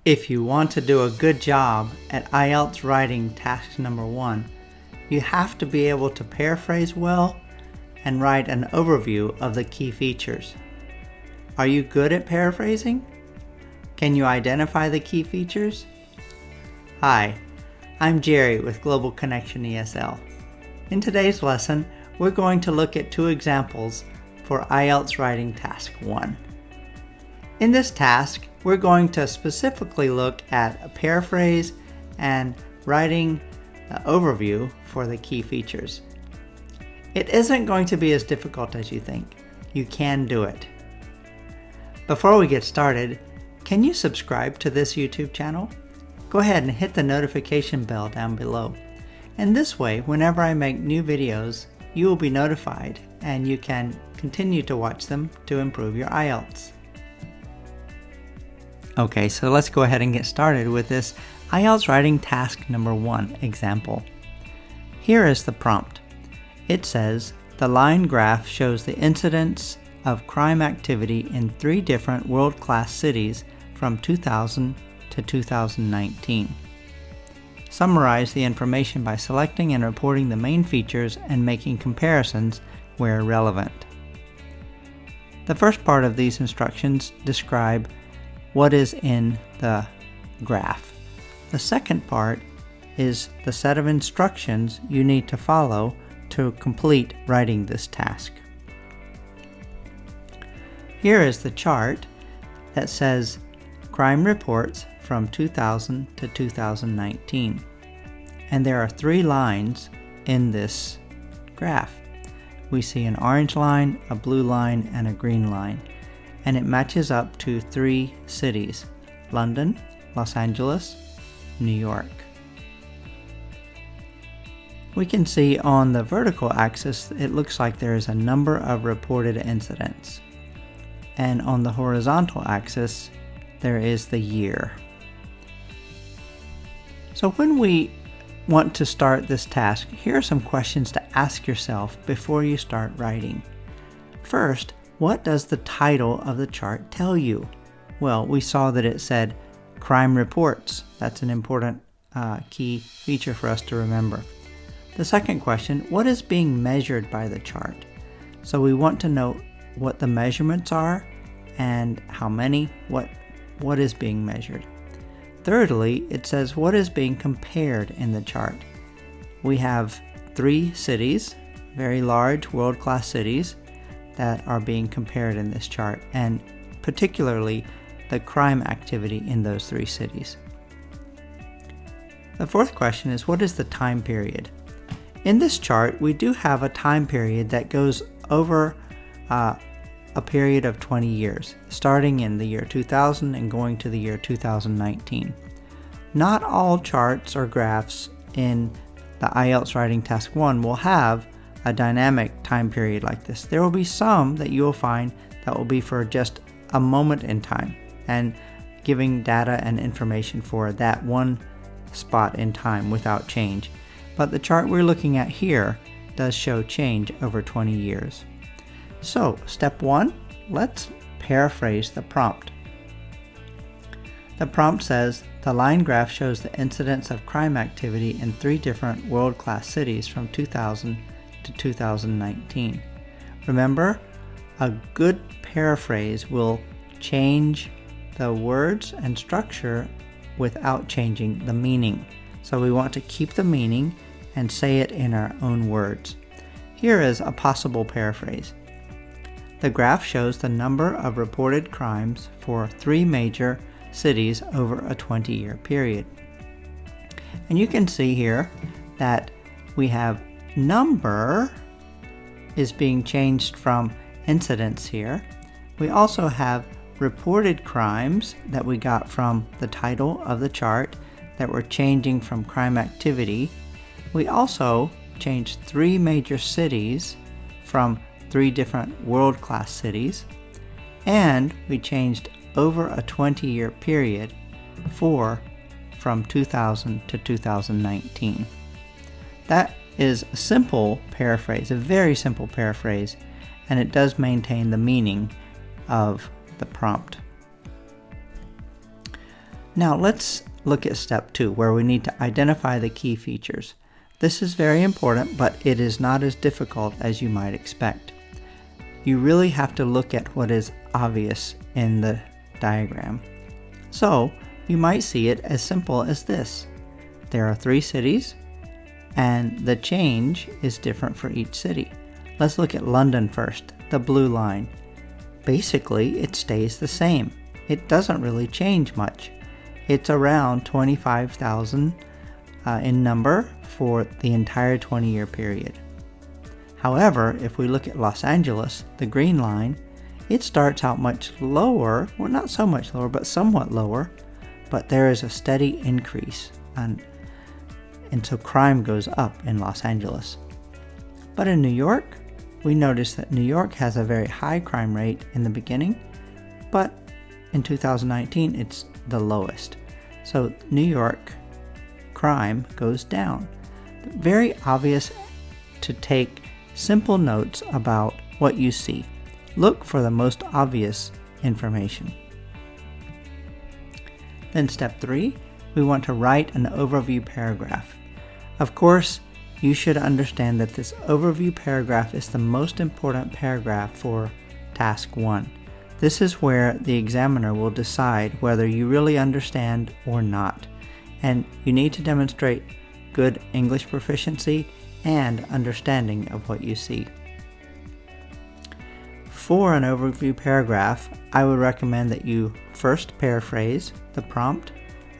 If you want to do a good job at IELTS Writing Task number 1, you have to be able to paraphrase well and write an overview of the key features. Are you good at paraphrasing? Can you identify the key features? Hi, I'm Jerry with Global Connection ESL. In today's lesson, we're going to look at 2 examples for IELTS Writing Task 1. In this task, we're going to specifically look at a paraphrase and writing an overview for the key features. It isn't going to be as difficult as you think. You can do it. Before we get started, can you subscribe to this YouTube channel? Go ahead and hit the notification bell down below. And this way, whenever I make new videos, you will be notified and you can continue to watch them to improve your IELTS. Okay, so let's go ahead and get started with this IELTS Writing Task number 1 example. Here is the prompt. It says, the line graph shows the incidence of crime activity in 3 different world-class cities from 2000 to 2019. Summarize the information by selecting and reporting the main features and making comparisons where relevant. The first part of these instructions describe what is in the graph. The second part is the set of instructions you need to follow to complete writing this task. Here is the chart that says crime reports from 2000 to 2019. And there are 3 lines in this graph. We see an orange line, a blue line, and a green line. And it matches up to 3 cities: London, Los Angeles, New York. We can see on the vertical axis it looks like there is a number of reported incidents. And on the horizontal axis there is the year. So when we want to start this task, here are some questions to ask yourself before you start writing. First, what does the title of the chart tell you? Well, we saw that it said crime reports. That's an important key feature for us to remember. The second question, what is being measured by the chart? So we want to know what the measurements are and how many, what is being measured. Thirdly, it says what is being compared in the chart. We have 3 cities, very large world-class cities, that are being compared in this chart, and particularly the crime activity in those 3 cities. The fourth question is, what is the time period? In this chart, we do have a time period that goes over a period of 20 years, starting in the year 2000 and going to the year 2019. Not all charts or graphs in the IELTS Writing Task 1 will have a dynamic time period like this. There will be some that you will find that will be for just a moment in time and giving data and information for that one spot in time without change. But the chart we're looking at here does show change over 20 years. So, step 1, let's paraphrase the prompt. The prompt says, the line graph shows the incidence of crime activity in 3 different world-class cities from 2000 to 2019. Remember, a good paraphrase will change the words and structure without changing the meaning. So we want to keep the meaning and say it in our own words. Here is a possible paraphrase. The graph shows the number of reported crimes for 3 major cities over a 20-year period. And you can see here that we have number is being changed from incidents here. We also have reported crimes that we got from the title of the chart that were changing from crime activity. We also changed 3 major cities from 3 different world-class cities, and we changed over a 20-year period from 2000 to 2019. That is a simple paraphrase, a very simple paraphrase, and it does maintain the meaning of the prompt. Now let's look at step 2, where we need to identify the key features. This is very important, but it is not as difficult as you might expect. You really have to look at what is obvious in the diagram. So you might see it as simple as this. There are 3 cities, and the change is different for each city. Let's look at London first, the blue line. Basically, it stays the same. It doesn't really change much. It's around 25,000 in number for the entire 20-year period. However, if we look at Los Angeles, the green line, it starts out much lower, well, not so much lower, but somewhat lower, but there is a steady increase, and so crime goes up in Los Angeles. But in New York, we notice that New York has a very high crime rate in the beginning, but in 2019, it's the lowest. So New York crime goes down. Very obvious to take simple notes about what you see. Look for the most obvious information. Then step 3, we want to write an overview paragraph. Of course, you should understand that this overview paragraph is the most important paragraph for task 1. This is where the examiner will decide whether you really understand or not, and you need to demonstrate good English proficiency and understanding of what you see. For an overview paragraph, I would recommend that you first paraphrase the prompt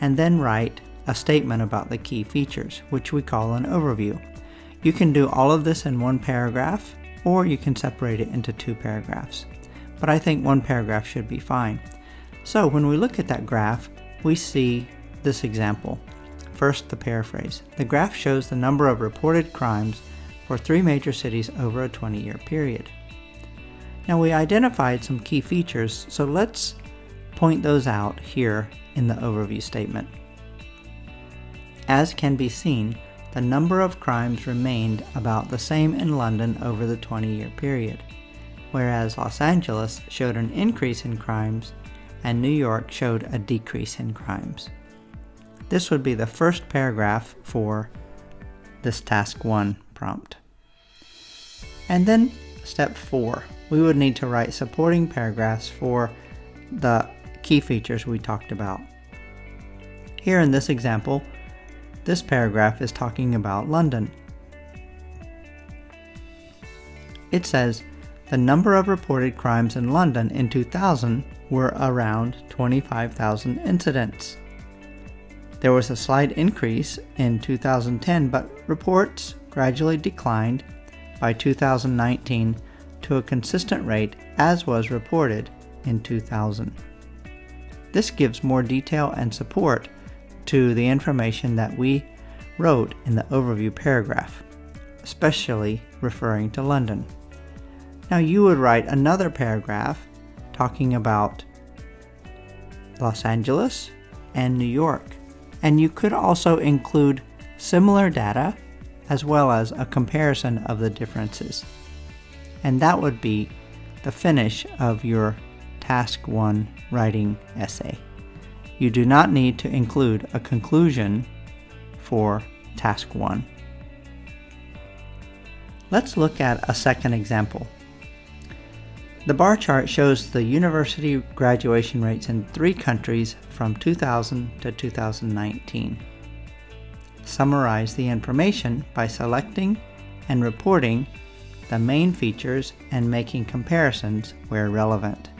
and then write a statement about the key features, which we call an overview. You can do all of this in one paragraph, or you can separate it into 2 paragraphs. But I think 1 paragraph should be fine. So when we look at that graph, we see this example. First, the paraphrase. The graph shows the number of reported crimes for 3 major cities over a 20-year period. Now we identified some key features, so let's point those out here in the overview statement. As can be seen, the number of crimes remained about the same in London over the 20-year period, whereas Los Angeles showed an increase in crimes and New York showed a decrease in crimes. This would be the first paragraph for this task 1 prompt. And then step 4, we would need to write supporting paragraphs for the key features we talked about. Here in this example, this paragraph is talking about London. It says, the number of reported crimes in London in 2000 were around 25,000 incidents. There was a slight increase in 2010, but reports gradually declined by 2019 to a consistent rate as was reported in 2000. This gives more detail and support to the information that we wrote in the overview paragraph, especially referring to London. Now you would write another paragraph talking about Los Angeles and New York, and you could also include similar data as well as a comparison of the differences. And that would be the finish of your task 1 writing essay. You do not need to include a conclusion for task 1. Let's look at a second example. The bar chart shows the university graduation rates in 3 countries from 2000 to 2019. Summarize the information by selecting and reporting the main features and making comparisons where relevant.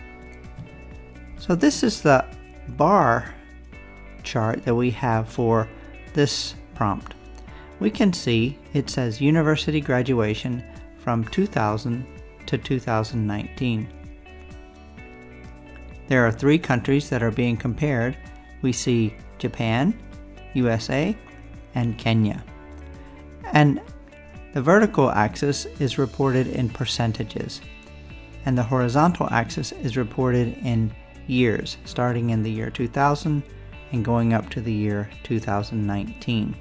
So this is the bar chart that we have for this prompt. We can see it says university graduation from 2000 to 2019. There are 3 countries that are being compared. We see Japan, USA, and Kenya. And the vertical axis is reported in percentages, and the horizontal axis is reported in years, starting in the year 2000 and going up to the year 2019.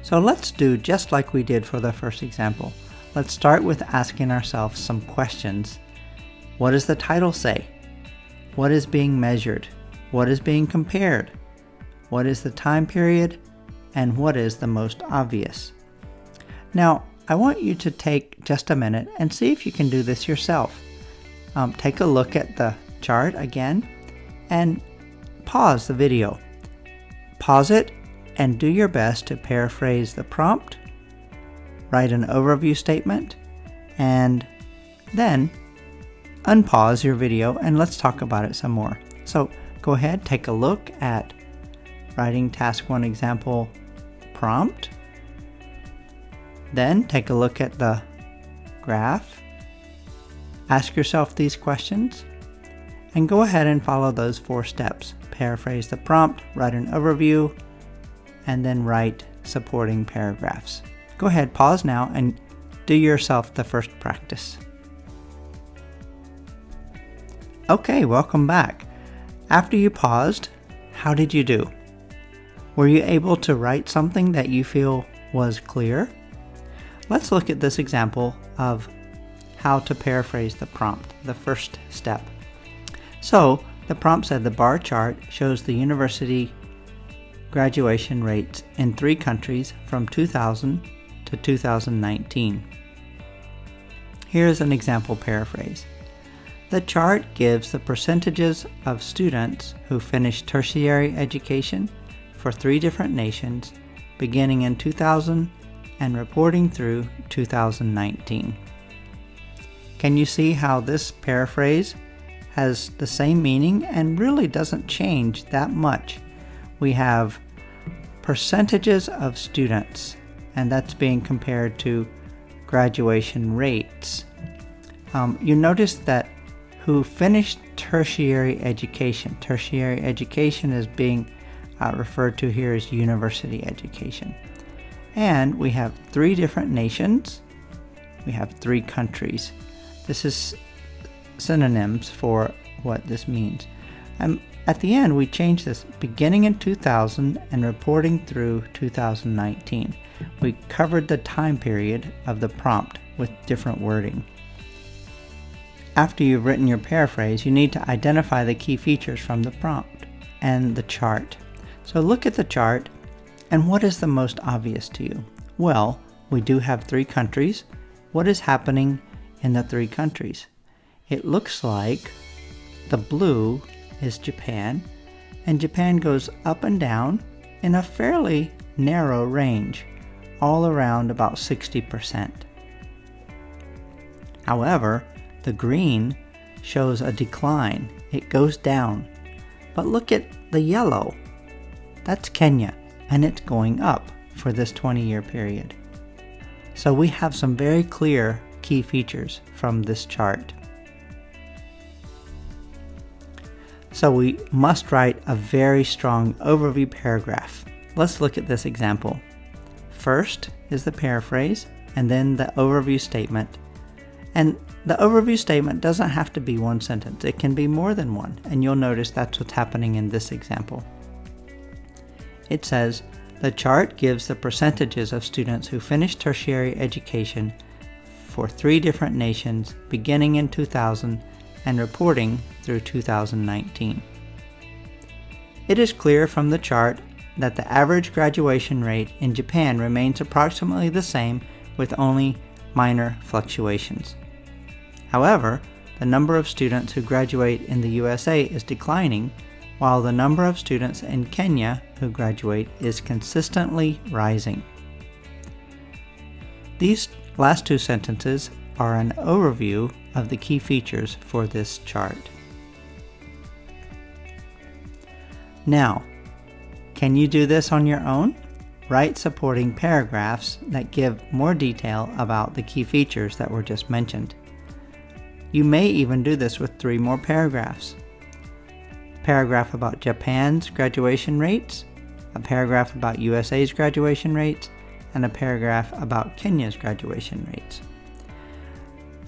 So let's do just like we did for the first example. Let's start with asking ourselves some questions. What does the title say? What is being measured? What is being compared? What is the time period? And what is the most obvious? Now, I want you to take just a minute and see if you can do this yourself. Take a look at the chart again and pause the video. Pause it and do your best to paraphrase the prompt, write an overview statement, and then unpause your video and let's talk about it some more. So go ahead, take a look at Writing Task 1 example prompt. Then take a look at the graph. Ask yourself these questions and go ahead and follow those 4 steps. Paraphrase the prompt, write an overview, and then write supporting paragraphs. Go ahead, pause now and do yourself the first practice. Okay, welcome back. After you paused, how did you do? Were you able to write something that you feel was clear? Let's look at this example of how to paraphrase the prompt, the first step. So, the prompt said the bar chart shows the university graduation rates in 3 countries from 2000 to 2019. Here's an example paraphrase. The chart gives the percentages of students who finished tertiary education for 3 different nations beginning in 2000 and reporting through 2019. Can you see how this paraphrase has the same meaning and really doesn't change that much? We have percentages of students, and that's being compared to graduation rates. You notice that who finished tertiary education. Tertiary education is being referred to here as university education. And we have 3 different nations. We have 3 countries. This is synonyms for what this means. At the end, we change this beginning in 2000 and reporting through 2019. We covered the time period of the prompt with different wording. After you've written your paraphrase, you need to identify the key features from the prompt and the chart. So look at the chart, and what is the most obvious to you? Well, we do have 3 countries. What is happening in the 3 countries? It looks like the blue is Japan, and Japan goes up and down in a fairly narrow range, all around about 60%. However, the green shows a decline. It goes down. But look at the yellow. That's Kenya, and it's going up for this 20-year period. So we have some very clear key features from this chart. So we must write a very strong overview paragraph. Let's look at this example. First is the paraphrase, and then the overview statement. And the overview statement doesn't have to be 1 sentence. It can be more than 1, and you'll notice that's what's happening in this example. It says, the chart gives the percentages of students who finished tertiary education for 3 different nations beginning in 2000 and reporting through 2019. It is clear from the chart that the average graduation rate in Japan remains approximately the same with only minor fluctuations. However, the number of students who graduate in the USA is declining, while the number of students in Kenya who graduate is consistently rising. These last 2 sentences are an overview of the key features for this chart. Now, can you do this on your own? Write supporting paragraphs that give more detail about the key features that were just mentioned. You may even do this with 3 more paragraphs. A paragraph about Japan's graduation rates, a paragraph about USA's graduation rates, and a paragraph about Kenya's graduation rates.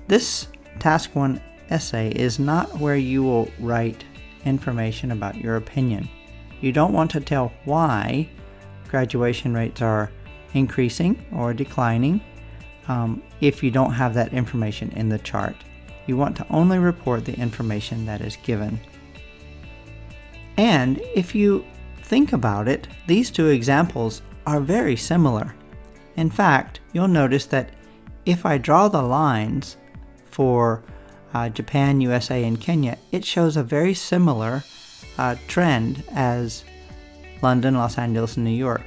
This Task 1 essay is not where you will write information about your opinion. You don't want to tell why graduation rates are increasing or declining if you don't have that information in the chart. You want to only report the information that is given. And if you think about it, these two examples are very similar. In fact, you'll notice that if I draw the lines for Japan, USA, and Kenya, it shows a very similar trend as London, Los Angeles, and New York.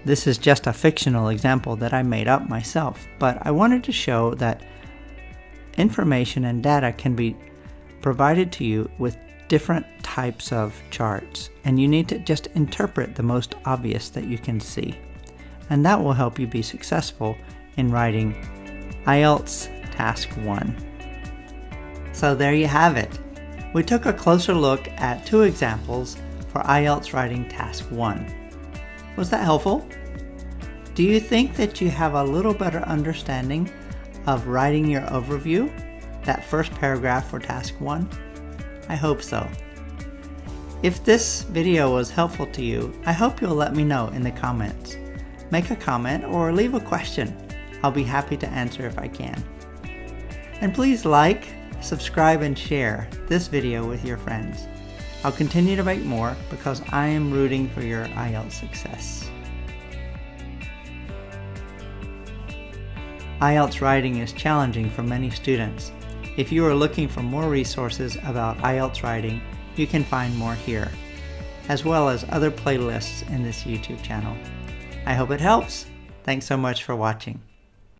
This is just a fictional example that I made up myself, but I wanted to show that information and data can be provided to you with different types of charts, and you need to just interpret the most obvious that you can see. And that will help you be successful in writing IELTS Task 1. So there you have it. We took a closer look at two examples for IELTS Writing Task 1. Was that helpful? Do you think that you have a little better understanding of writing your overview, that first paragraph for Task 1? I hope so. If this video was helpful to you, I hope you'll let me know in the comments. Make a comment or leave a question. I'll be happy to answer if I can. And please like, subscribe, and share this video with your friends. I'll continue to make more because I am rooting for your IELTS success. IELTS writing is challenging for many students. If you are looking for more resources about IELTS writing, you can find more here, as well as other playlists in this YouTube channel. I hope it helps. Thanks so much for watching.